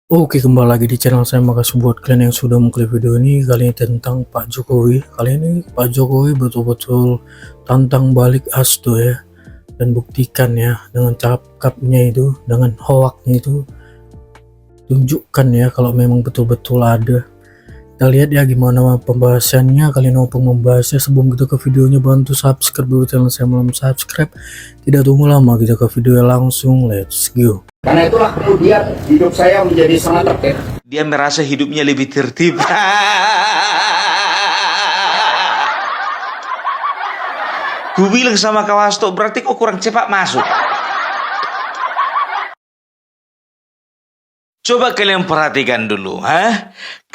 Oke, kembali lagi di channel saya. Makasih buat kalian yang sudah mengklik video ini. Kali ini tentang Pak Jokowi. Kali ini Pak Jokowi betul-betul tantang balik Hasto ya, dan buktikan ya dengan cakapnya itu, dengan hoaknya itu, tunjukkan ya kalau memang betul-betul ada. Kita lihat ya gimana pembahasannya. Kalian mau membahasnya, sebelum kita ke videonya bantu subscribe dulu channel saya. Belum subscribe, tidak tunggu lama, kita ke video langsung. Let's go. Karena itulah kemudian hidup saya menjadi sangat tertib. Dia merasa hidupnya lebih tertib. Ku bilang sama kau Hasto, berarti kau kurang cepat masuk. Coba kalian perhatikan dulu,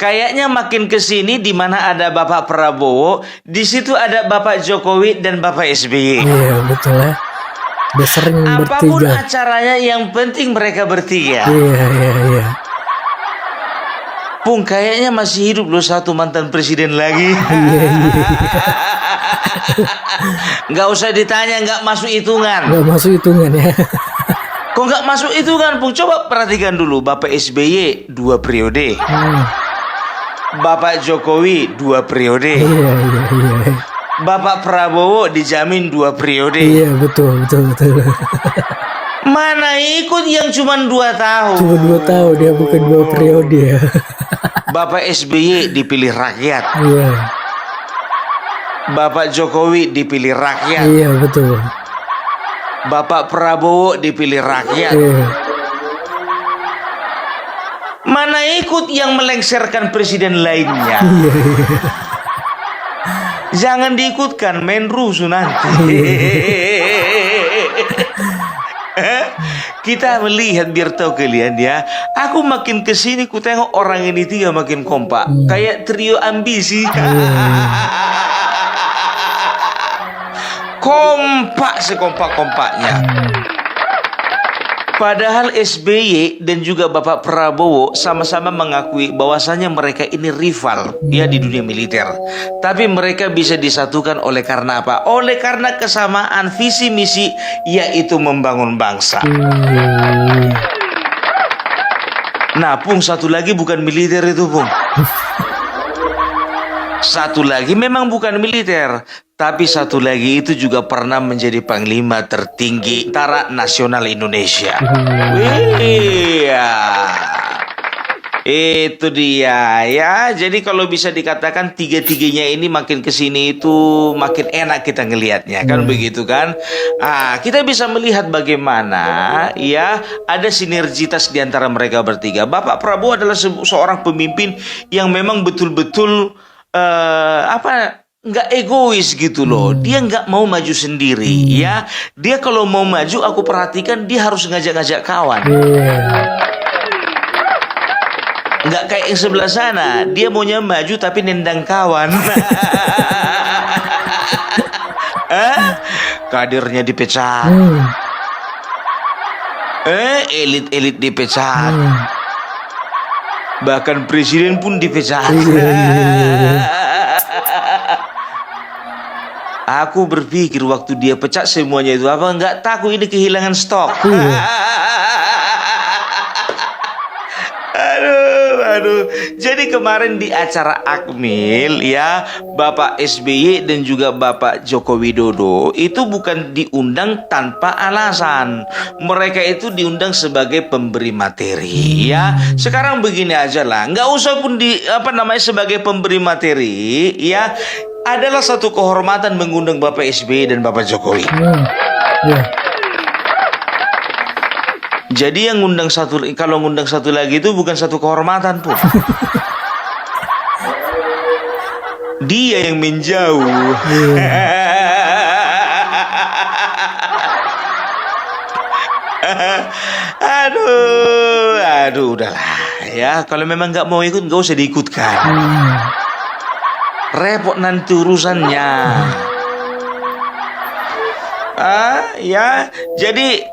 Kayaknya makin kesini di mana ada Bapak Prabowo, di situ ada Bapak Jokowi dan Bapak SBY. Iya, betul ya. Udah sering Apapun bertiga. acaranya, yang penting mereka bertiga. Iya. Pung, kayaknya masih hidup loh satu mantan presiden lagi. Nggak usah ditanya, nggak masuk hitungan. Nggak masuk hitungan ya. Kok nggak masuk hitungan, Pung? Coba perhatikan dulu. Bapak SBY 2 periode. Bapak Jokowi 2 periode. Iya. Bapak Prabowo dijamin 2 periode. Iya, betul. Mana ikut yang cuma 2 tahun? Cuma 2 tahun, dia bukan 2 periode ya. Bapak SBY dipilih rakyat. Iya. Bapak Jokowi dipilih rakyat. Iya, betul. Bapak Prabowo dipilih rakyat. Iya. Mana ikut yang melengsarkan presiden lainnya? Iya. Jangan diikutkan, main rusuh nanti. Kita melihat, biar tahu kalian ya. Aku makin kesini ku tengok orang ini 3 makin kompak. Kayak trio ambisi. Kompak sekompak-kompaknya. Padahal SBY dan juga Bapak Prabowo sama-sama mengakui bahwasannya mereka ini rival ya di dunia militer. Tapi mereka bisa disatukan oleh karena apa? Oleh karena kesamaan visi misi, yaitu membangun bangsa. Nah, Pung, satu lagi bukan militer itu, Pung. Satu lagi memang bukan militer, tapi satu lagi itu juga pernah menjadi panglima tertinggi Tentara Nasional Indonesia. Iya, itu dia ya. Jadi kalau bisa dikatakan tiga-tiganya ini makin kesini itu makin enak kita ngelihatnya, kan begitu kan? Kita bisa melihat bagaimana ya ada sinergitas di antara mereka bertiga. Bapak Prabowo adalah seorang pemimpin yang memang betul-betul nggak egois gitu loh. Dia nggak mau maju sendiri ya. Dia kalau mau maju, aku perhatikan dia harus ngajak-ngajak kawan. Nggak kayak yang sebelah sana, dia maunya maju tapi nendang kawan. Kadernya dipecat. Elit-elit dipecat. Bahkan presiden pun dipecat. Aku berpikir waktu dia pecat semuanya itu, apa nggak takut ini kehilangan stok? Aduh. Jadi kemarin di acara Akmil ya, Bapak SBY dan juga Bapak Joko Widodo itu bukan diundang tanpa alasan. Mereka itu diundang sebagai pemberi materi ya. Sekarang begini aja lah, nggak usah pun sebagai pemberi materi ya. Adalah satu kehormatan mengundang Bapak SBY dan Bapak Jokowi. Jadi yang kalau ngundang satu lagi itu bukan satu kehormatan pun. Dia yang menjauh. Aduh, udahlah ya. Kalau memang nggak mau ikut, nggak usah diikutkan. Repot nanti urusannya. Ya, jadi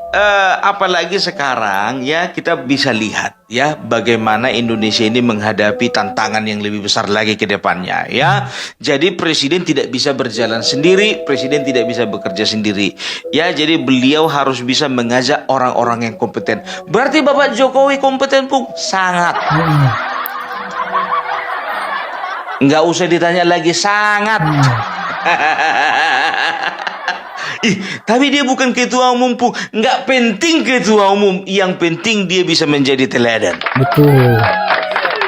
apalagi sekarang ya kita bisa lihat ya bagaimana Indonesia ini menghadapi tantangan yang lebih besar lagi ke depannya ya. Jadi presiden tidak bisa berjalan sendiri, presiden tidak bisa bekerja sendiri. Ya, jadi beliau harus bisa mengajak orang-orang yang kompeten. Berarti Bapak Jokowi kompeten, Pung? Sangat. Nggak usah ditanya lagi, sangat. Ih, tapi dia bukan ketua umum, Pung. Nggak penting ketua umum. Yang penting dia bisa menjadi teladan. Betul.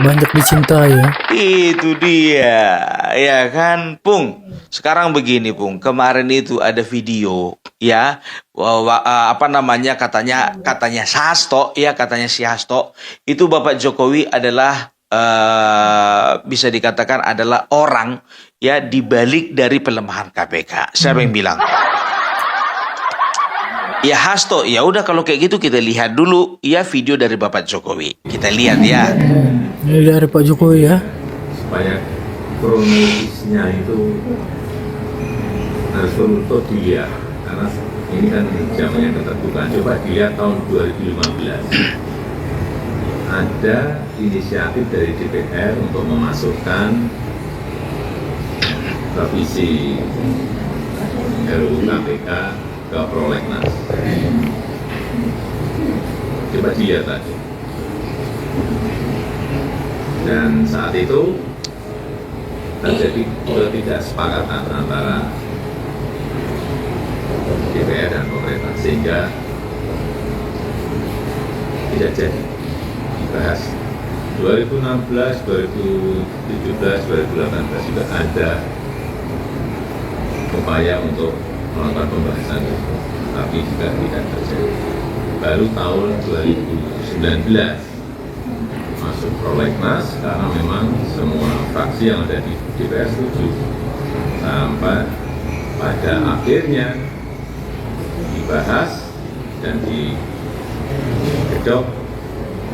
Banyak dicintai ya. Itu dia. Ya kan, Pung. Sekarang begini, Pung. Kemarin itu ada video, ya. Katanya Hasto, ya, katanya si Hasto. Itu Bapak Jokowi adalah bisa dikatakan adalah orang ya dibalik dari pelemahan KPK. Siapa yang bilang? Ya Hasto, ya udah kalau kayak gitu kita lihat dulu ya video dari Bapak Jokowi. Kita lihat ya. Ini dari Pak Jokowi ya. Supaya kronologisnya itu harus betul dilihat karena ini kan zamannya keterbukaan. Coba dilihat tahun 2015 ada inisiatif dari DPR untuk memasukkan revisi RUU KPK ke prolegnas. Coba dilihat tadi. Dan saat itu terjadi ketidaksepakatan antara DPR dan pemerintah sehingga tidak jadi dibahas. 2016, 2017, 2018 juga ada upaya untuk melakukan pembahasan itu, tapi juga tidak terjadi. Baru tahun 2019 masuk prolegnas karena memang semua fraksi yang ada di DPR setuju. Sampai pada akhirnya dibahas dan digedok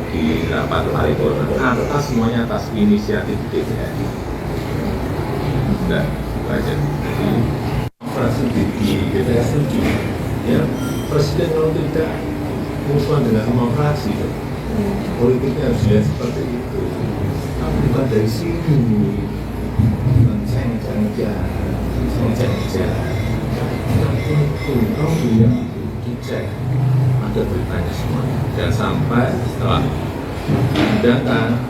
di rapat paripurna semuanya atas inisiatif DPR. Nah, baca. Jadi fraksi di DPR setuju. Ya, presiden kalau tidak musuhan dengan semua fraksi, politiknya harus dilihat seperti itu. Tapi bukan dari sini, ceng-ceng-ceng, kalau dilihat itu dicek, ada beritanya semuanya. Dan sampai setelah diundangkan,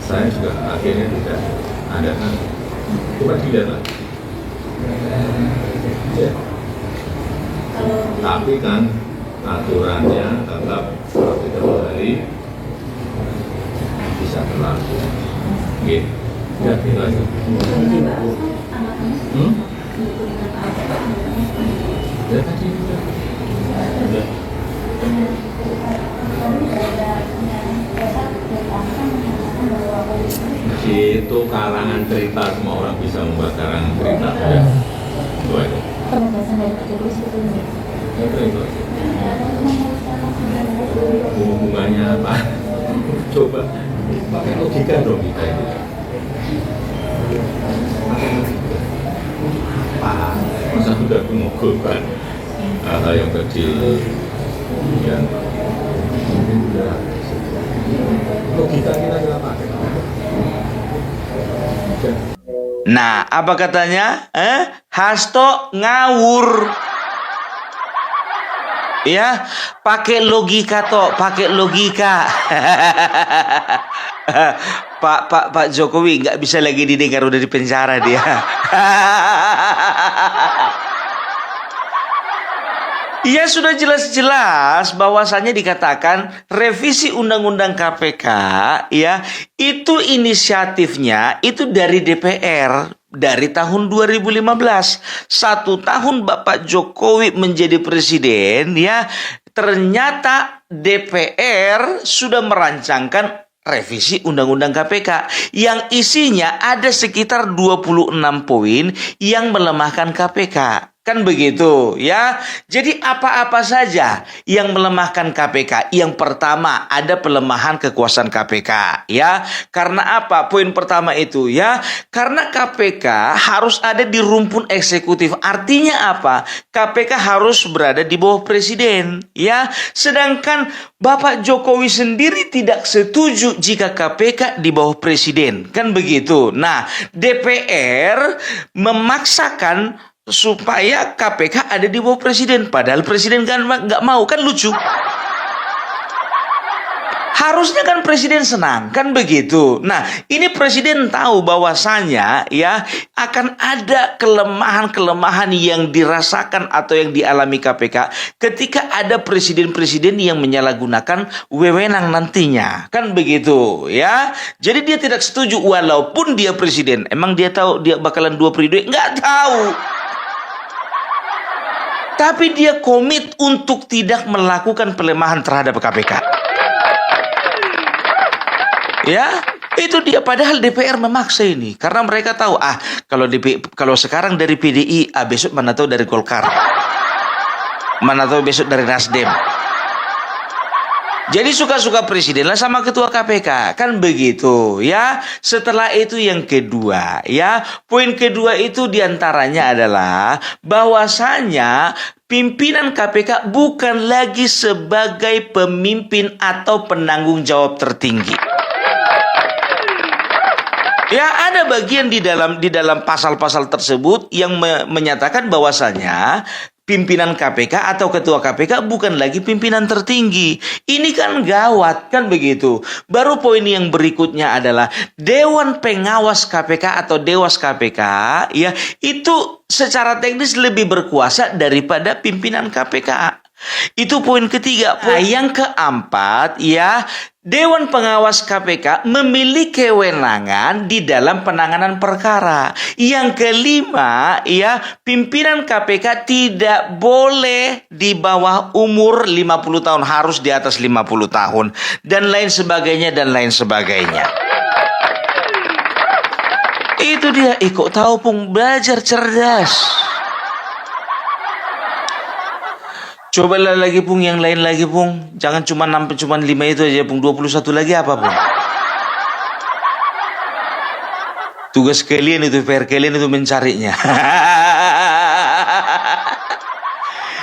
saya juga akhirnya tidak ada kan. Coba dilihat lagi. Ya. Tapi kan aturannya tetap 30 hari bisa berlaku. Gitu. Ya, gitu aja. Ya tadi udah. Itu karangan cerita, semua orang bisa membuat karangan cerita. Ya. Coba itu. Hubungannya apa? Coba pakai logika dong kita ini. Masa sudah mengukurkan hal yang kecil dan logika kita pakai. Nah, apa katanya? Hasto ngawur. Ya, pakai logika toh, pakai logika. Pak Jokowi nggak bisa lagi didengar, udah di penjara dia. Ya sudah jelas-jelas bahwasannya dikatakan revisi Undang-Undang KPK ya itu inisiatifnya itu dari DPR dari tahun 2015. 1 tahun Bapak Jokowi menjadi presiden ya ternyata DPR sudah merancangkan revisi Undang-Undang KPK yang isinya ada sekitar 26 poin yang melemahkan KPK. Kan begitu ya. Jadi apa-apa saja yang melemahkan KPK. Yang pertama ada pelemahan kekuasaan KPK ya. Karena apa? Poin pertama itu ya. Karena KPK harus ada di rumpun eksekutif. Artinya apa? KPK harus berada di bawah presiden ya. Sedangkan Bapak Jokowi sendiri tidak setuju jika KPK di bawah presiden. Kan begitu. Nah, DPR memaksakan supaya KPK ada di bawah presiden, padahal presiden kan nggak mau, kan lucu. Harusnya kan presiden senang, kan begitu. Nah, ini presiden tahu bahwasanya ya akan ada kelemahan-kelemahan yang dirasakan atau yang dialami KPK ketika ada presiden-presiden yang menyalahgunakan wewenang nantinya, kan begitu ya. Jadi dia tidak setuju walaupun dia presiden. Emang dia tahu dia bakalan 2 periode? Nggak tahu. Tapi dia komit untuk tidak melakukan pelemahan terhadap KPK. Ya, itu dia. Padahal DPR memaksa ini. Karena mereka tahu, kalau sekarang dari PDI, besok mana tahu dari Golkar. Mana tahu besok dari Nasdem. Jadi suka-suka presiden lah sama ketua KPK. Kan begitu ya. Setelah itu yang kedua ya. Poin kedua itu diantaranya adalah bahwasanya pimpinan KPK bukan lagi sebagai pemimpin atau penanggung jawab tertinggi. Ya, ada bagian di dalam pasal-pasal tersebut yang menyatakan bahwasanya pimpinan KPK atau ketua KPK bukan lagi pimpinan tertinggi. Ini kan gawat, kan begitu. Baru poin yang berikutnya adalah Dewan Pengawas KPK atau Dewas KPK ya, itu secara teknis lebih berkuasa daripada pimpinan KPK. Itu poin ketiga. Yang keempat ya, Dewan Pengawas KPK memiliki kewenangan di dalam penanganan perkara. Yang kelima ya, pimpinan KPK tidak boleh di bawah umur 50 tahun, harus di atas 50 tahun dan lain sebagainya dan lain sebagainya. Itu dia. Kok tahu Pung, belajar cerdas. Cobalah lagi Pung, yang lain lagi Pung. Jangan cuma 5 itu aja Pung. 21 lagi apa Pung? Tugas kalian itu, PR kalian itu mencarinya.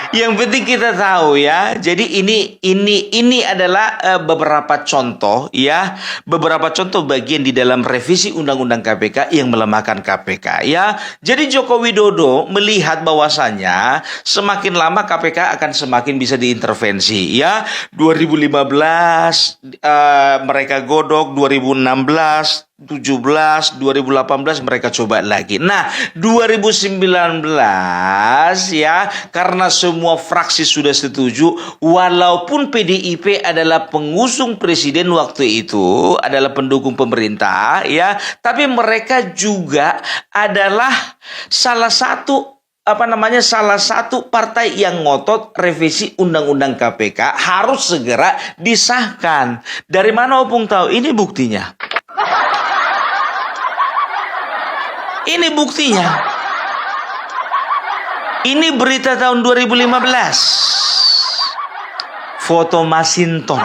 Yang penting kita tahu ya. Jadi ini adalah beberapa contoh ya, beberapa contoh bagian di dalam revisi Undang-Undang KPK yang melemahkan KPK ya. Jadi Joko Widodo melihat bahwasannya semakin lama KPK akan semakin bisa diintervensi ya. 2015 mereka godok, 2016 17, 2018 mereka coba lagi. Nah, 2019 ya, karena semua fraksi sudah setuju, walaupun PDIP adalah pengusung presiden waktu itu, adalah pendukung pemerintah ya, tapi mereka juga adalah salah satu partai yang ngotot revisi Undang-Undang KPK harus segera disahkan. Dari mana Opung tahu? Ini buktinya. Ini buktinya. Ini berita tahun 2015. Foto Masinton.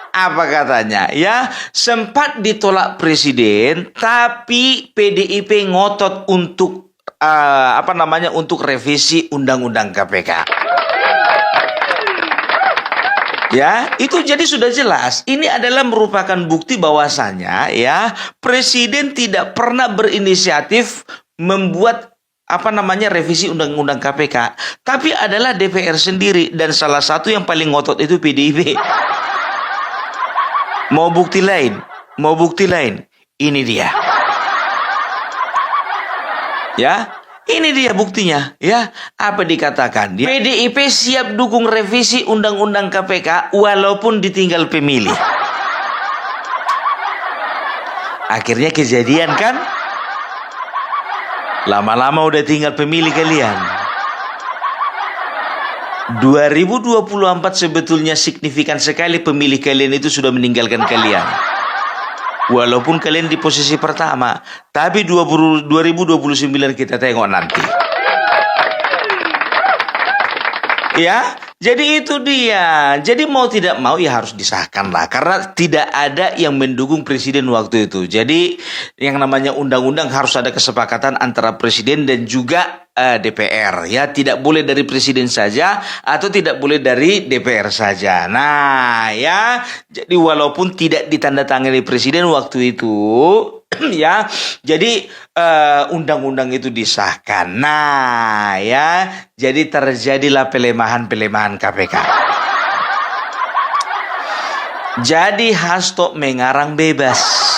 Apa katanya? Ya, sempat ditolak presiden, tapi PDIP ngotot untuk untuk revisi Undang-Undang KPK. Ya, itu jadi sudah jelas. Ini adalah merupakan bukti bahwasanya ya, presiden tidak pernah berinisiatif membuat revisi Undang-Undang KPK, tapi adalah DPR sendiri, dan salah satu yang paling ngotot itu PDIP. Mau bukti lain? Ini dia. Ya. Ini dia buktinya, ya. Apa dikatakan? PDIP siap dukung revisi Undang-Undang KPK walaupun ditinggal pemilih. Akhirnya kejadian kan? Lama-lama udah tinggal pemilih kalian. 2024 sebetulnya signifikan sekali, pemilih kalian itu sudah meninggalkan kalian. Walaupun kalian di posisi pertama, tapi 2029 kita tengok nanti. Ya, jadi itu dia. Jadi mau tidak mau ya harus disahkan lah, karena tidak ada yang mendukung presiden waktu itu. Jadi yang namanya undang-undang harus ada kesepakatan antara presiden dan juga DPR. Ya, tidak boleh dari presiden saja atau tidak boleh dari DPR saja. Nah, ya, jadi walaupun tidak ditandatangani presiden waktu itu, ya, jadi undang-undang itu disahkan. Nah, ya, jadi terjadilah pelemahan KPK. Jadi Hasto mengarang bebas.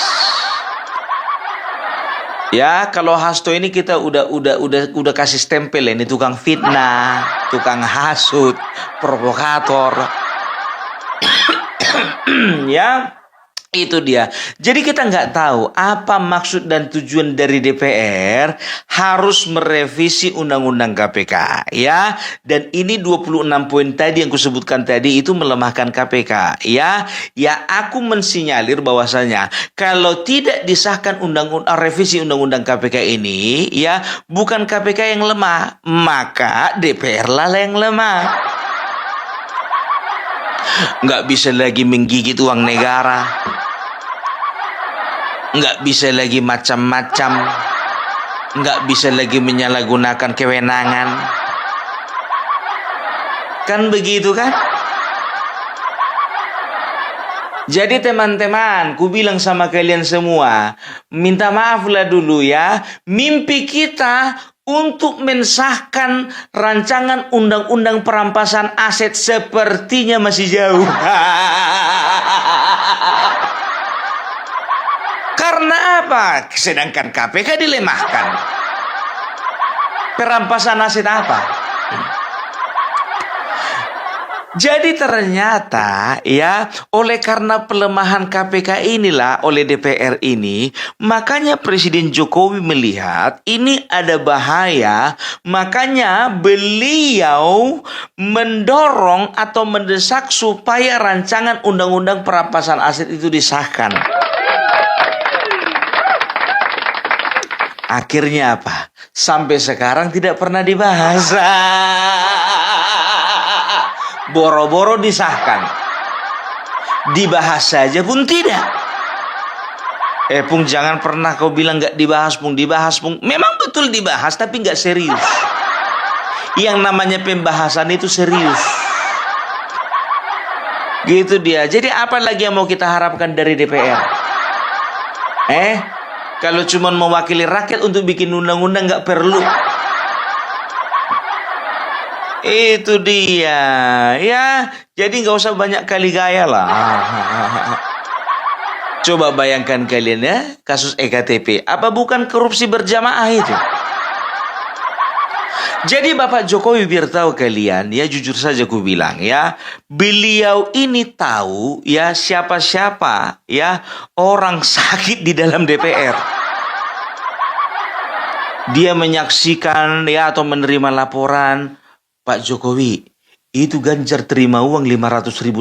Ya, kalau Hasto ini kita udah kasih stempel, ini tukang fitnah, tukang hasut, provokator. Ya, itu dia. Jadi kita nggak tahu apa maksud dan tujuan dari DPR harus merevisi undang-undang KPK, ya. Dan ini 26 poin tadi yang kusebutkan tadi itu melemahkan KPK, ya. Ya, aku mensinyalir bahwasanya kalau tidak disahkan revisi undang-undang KPK ini, ya, bukan KPK yang lemah, maka DPR lah yang lemah. Nggak bisa lagi menggigit uang negara, nggak bisa lagi macam-macam, nggak bisa lagi menyalahgunakan kewenangan. Kan begitu kan? Jadi teman-teman, ku bilang sama kalian semua, minta maaflah dulu ya. Mimpi kita untuk mensahkan rancangan undang-undang perampasan aset sepertinya masih jauh. Karena apa? Sedangkan KPK dilemahkan. Perampasan aset apa? Jadi ternyata ya, oleh karena pelemahan KPK inilah oleh DPR ini, makanya Presiden Jokowi melihat ini ada bahaya, makanya beliau mendorong atau mendesak supaya rancangan undang-undang perampasan aset itu disahkan. Akhirnya apa? Sampai sekarang tidak pernah dibahas. Boro-boro disahkan. Dibahas saja pun tidak. Pung, jangan pernah kau bilang gak dibahas, Pung. Dibahas, Pung. Memang betul dibahas, tapi gak serius. Yang namanya pembahasan itu serius. Gitu dia. Jadi apa lagi yang mau kita harapkan dari DPR? Kalau cuma mewakili rakyat untuk bikin undang-undang gak perlu. Itu dia, ya. Jadi nggak usah banyak kali gaya lah. Coba bayangkan kalian ya, kasus EKTP. Apa bukan korupsi berjamaah itu? Jadi Bapak Jokowi, biar tahu kalian, ya, jujur saja ku bilang ya, beliau ini tahu ya siapa-siapa ya orang sakit di dalam DPR. Dia menyaksikan ya atau menerima laporan, Pak Jokowi, itu Ganjar terima uang $500.000.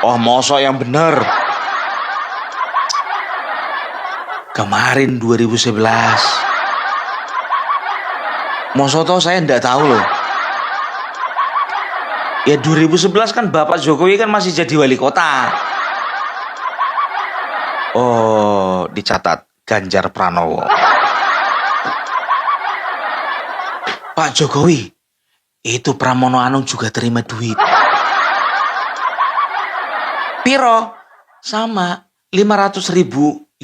Oh, masa yang benar? Kemarin 2011. Masa toh saya enggak tahu loh. Ya 2011 kan Bapak Jokowi kan masih jadi wali kota. Oh, dicatat Ganjar Pranowo. Pak Jokowi, itu Pramono Anung juga terima duit. Piro? Sama, $500.000.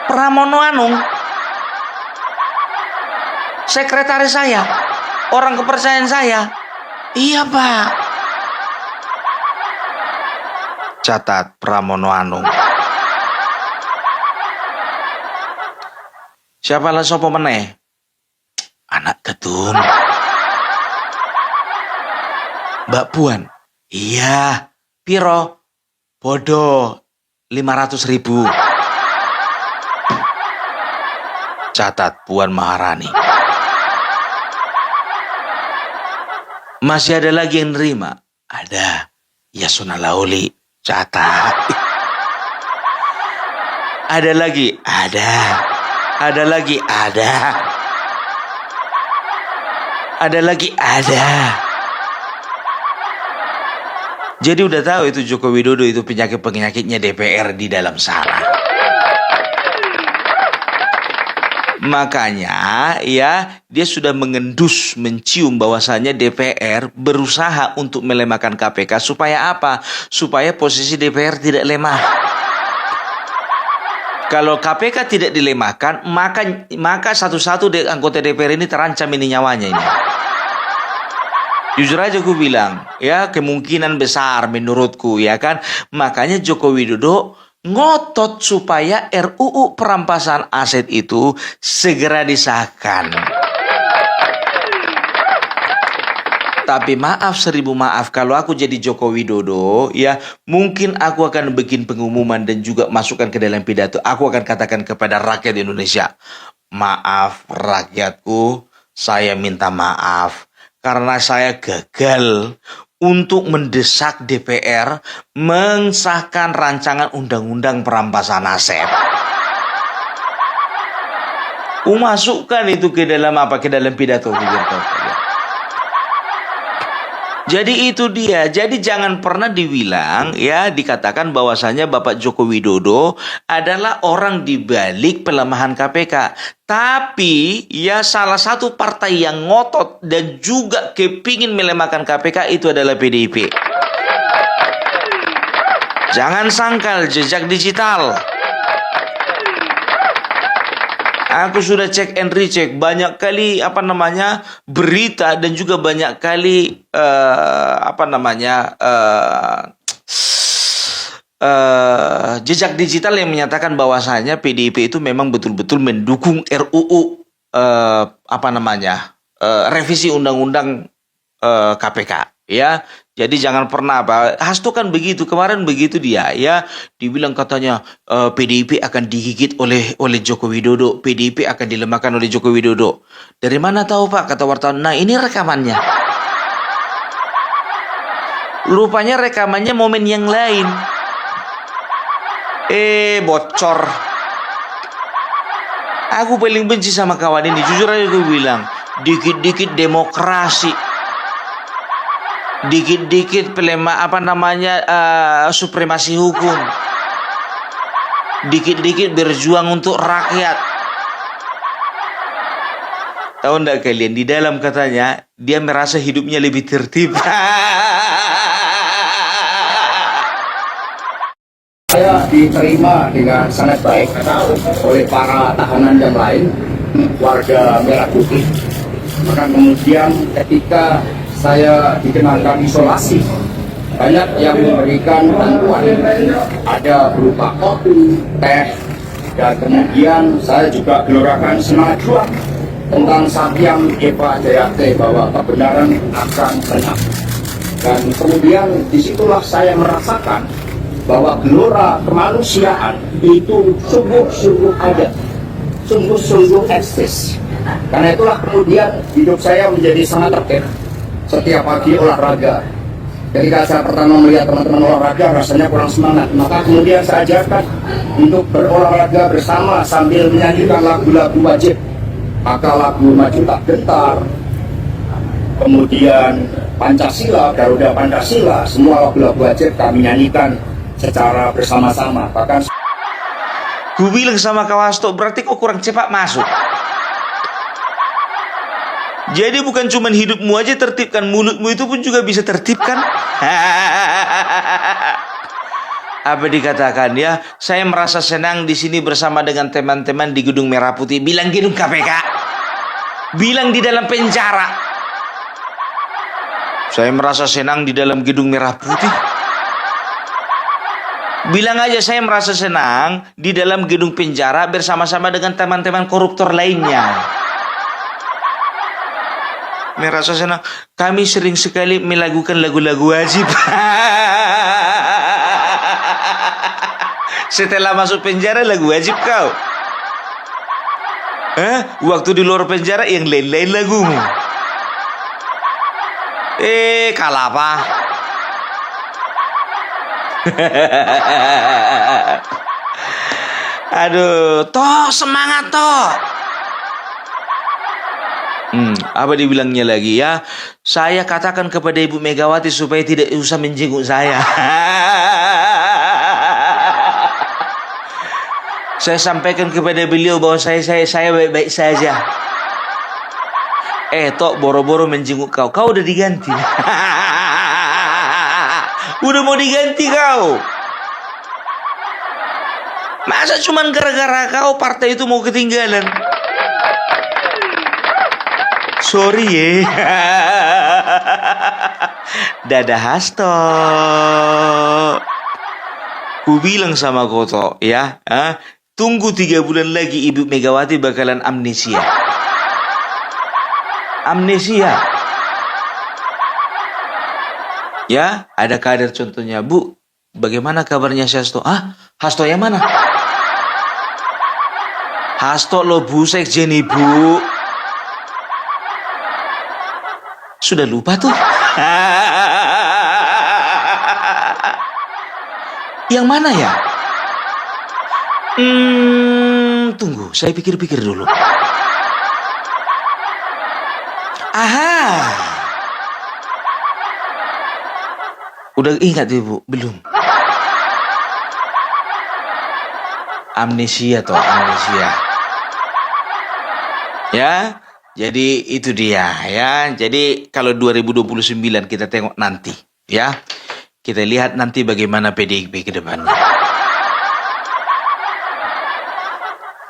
Pramono Anung, sekretaris saya, orang kepercayaan saya. Iya, Pak. Catat Pramono Anung. Siapa lah sopo meneh? Anak ketum. Mbak Puan. Iya. Piro? Bodoh. 500.000. Catat Puan Maharani. Masih ada lagi yang nerima? Ada. Yasona Lauli catat. Ada lagi, ada. Ada lagi, ada. Ada lagi, ada. Jadi udah tahu itu Joko Widodo itu penyakitnya DPR di dalam sana. Makanya ya dia sudah mencium bahwasannya DPR berusaha untuk melemahkan KPK supaya apa? Supaya posisi DPR tidak lemah. Kalau KPK tidak dilemahkan, maka satu-satu anggota DPR ini terancam ini nyawanya ini. Jujur aja gue bilang, ya kemungkinan besar menurutku ya kan. Makanya Joko Widodo ngotot supaya RUU perampasan aset itu segera disahkan. Tapi maaf 1000 maaf, kalau aku jadi Joko Widodo, ya mungkin aku akan bikin pengumuman dan juga masukkan ke dalam pidato. Aku akan katakan kepada rakyat Indonesia, maaf rakyatku, saya minta maaf karena saya gagal untuk mendesak DPR mensahkan rancangan undang-undang perampasan aset. Masukkan itu ke dalam pidato. Jadi itu dia. Jadi jangan pernah dikatakan bahwasanya Bapak Joko Widodo adalah orang di balik pelemahan KPK. Tapi ya salah satu partai yang ngotot dan juga kepingin melemahkan KPK itu adalah PDIP. Jangan sangkal jejak digital. Aku sudah cek and recheck banyak kali berita dan juga banyak kali jejak digital yang menyatakan bahwasanya PDIP itu memang betul-betul mendukung RUU revisi undang-undang KPK ya. Jadi jangan pernah Hasto kan begitu, kemarin begitu dia ya, dibilang katanya PDIP akan digigit oleh Joko Widodo, PDIP akan dilemahkan oleh Joko Widodo. Dari mana tahu Pak, kata wartawan. Nah, ini rekamannya. Rupanya rekamannya momen yang lain. Bocor. Aku paling benci sama kawan ini, jujur aja gue bilang, dikit-dikit demokrasi. Dikit-dikit supremasi hukum. Dikit-dikit berjuang untuk rakyat. Tahu enggak kalian, di dalam katanya dia merasa hidupnya lebih tertib. Saya diterima dengan sangat baik oleh para tahanan yang lain, warga Merah Putih. Maka kemudian ketika saya dikenakan isolasi, banyak yang memberikan bantuan, ada berupa kopi, teh, dan kemudian saya juga gelorakan semangat juang tentang Sakyam Eva Jayate bahwa kebenaran akan menang. Dan kemudian disitulah saya merasakan bahwa gelora kemanusiaan itu sungguh-sungguh ada, sungguh-sungguh eksis. Karena itulah kemudian hidup saya menjadi sangat tertib. Setiap pagi olahraga. Ketika saya pertama melihat teman-teman olahraga, rasanya kurang semangat. Maka kemudian saya ajarkan untuk berolahraga bersama sambil menyanyikan lagu-lagu wajib. Maka lagu Maju Tak Gentar, kemudian Pancasila, Garuda Pancasila, semua lagu-lagu wajib kami nyanyikan secara bersama-sama. Bahkan Gue bilang sama Kawasto, berarti kok kurang cepat masuk. Jadi bukan cuma hidupmu aja tertibkan, mulutmu itu pun juga bisa tertibkan. Apa dikatakan ya? Saya merasa senang di sini bersama dengan teman-teman di Gedung Merah Putih. Bilang gedung KPK. Bilang di dalam penjara. Saya merasa senang di dalam Gedung Merah Putih. Bilang aja saya merasa senang di dalam gedung penjara bersama-sama dengan teman-teman koruptor lainnya. Merasa senang. Kami sering sekali melakukan lagu-lagu wajib. Setelah masuk penjara lagu wajib kau. Waktu di luar penjara yang lain-lain lagumu. Kalah apa? Aduh, toh semangat toh. Apa dibilangnya lagi ya? Saya katakan kepada Ibu Megawati supaya tidak usah menjenguk saya. Saya sampaikan kepada beliau bahwa saya baik-baik saja. Tok boro-boro menjenguk kau. Kau udah diganti. Udah mau diganti kau. Masa cuman gara-gara kau partai itu mau ketinggalan? Sorry ya. Dadah Hasto. Ku bilang sama kau toh ya, tunggu 3 bulan lagi Ibu Megawati bakalan amnesia. Amnesia. Ya, ada kader contohnya, Bu. Bagaimana kabarnya si Hasto? Hasto yang mana? Hasto lo Bu Sekjen Ibu. Sudah lupa tuh. Yang mana ya? Tunggu, saya pikir-pikir dulu. Aha. Udah ingat Ibu? Belum. Amnesia toh, amnesia. Ya. Jadi itu dia ya. Jadi kalau 2029 kita tengok nanti ya. Kita lihat nanti bagaimana PDIP ke depannya.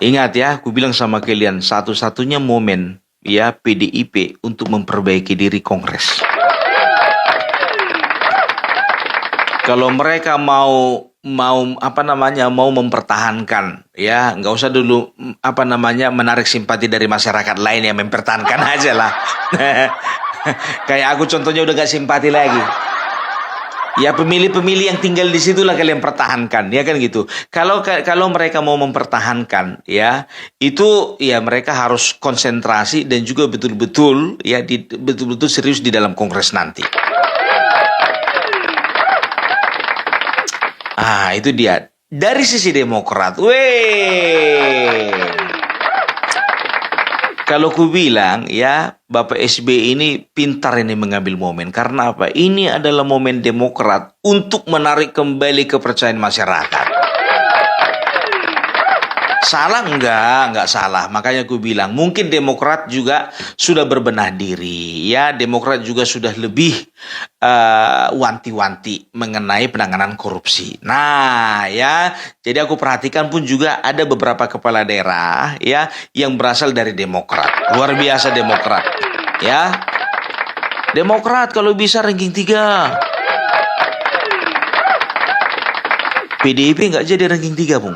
Ingat ya, aku bilang sama kalian, satu-satunya momen ya PDIP untuk memperbaiki diri Kongres. Kalau mereka mau mempertahankan ya, nggak usah dulu menarik simpati dari masyarakat lain yang mempertahankan aja lah. Kayak aku contohnya udah gak simpati lagi. Ya pemilih-pemilih yang tinggal di situlah kalian pertahankan, ya kan gitu. Kalau mereka mau mempertahankan ya, itu ya mereka harus konsentrasi dan juga betul-betul serius di dalam Kongres nanti. Itu dia. Dari sisi Demokrat, kalau ku bilang ya, Bapak SBY ini pintar ini mengambil momen. Karena apa? Ini adalah momen Demokrat untuk menarik kembali kepercayaan masyarakat. Salah enggak salah. Makanya aku bilang mungkin Demokrat juga sudah berbenah diri ya. Demokrat juga sudah lebih wanti-wanti mengenai penanganan korupsi. Nah ya, jadi aku perhatikan pun juga ada beberapa kepala daerah ya yang berasal dari Demokrat. Luar biasa Demokrat ya. Demokrat kalau bisa ranking 3. PDIP enggak jadi ranking 3, Bung.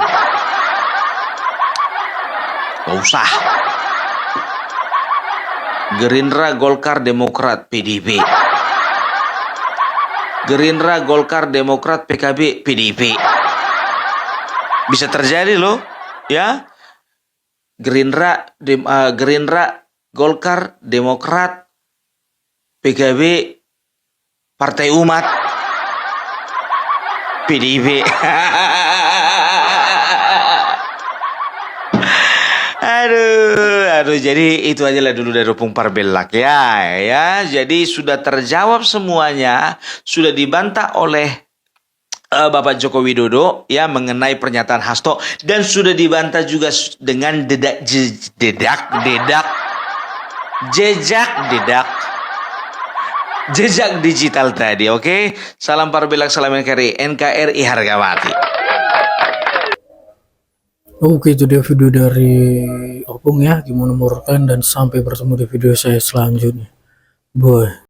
Gak usah. Gerindra, Golkar, Demokrat, PDIP. Gerindra, Golkar, Demokrat, PKB, PDIP. Bisa terjadi loh, ya. Gerindra, Golkar, Demokrat, PKB, Partai Umat, PDIP. Aduh, jadi itu aja lah dulu dari Opung Parbelak ya. Jadi sudah terjawab semuanya, sudah dibantah oleh Bapak Joko Widodo ya mengenai pernyataan Hasto dan sudah dibantah juga dengan jejak digital tadi. Oke? Salam Parbelak, salam NKRI harga mati. Oke, itu dia video dari Opung ya, gimana menurut kalian, dan sampai bertemu di video saya selanjutnya. Bye.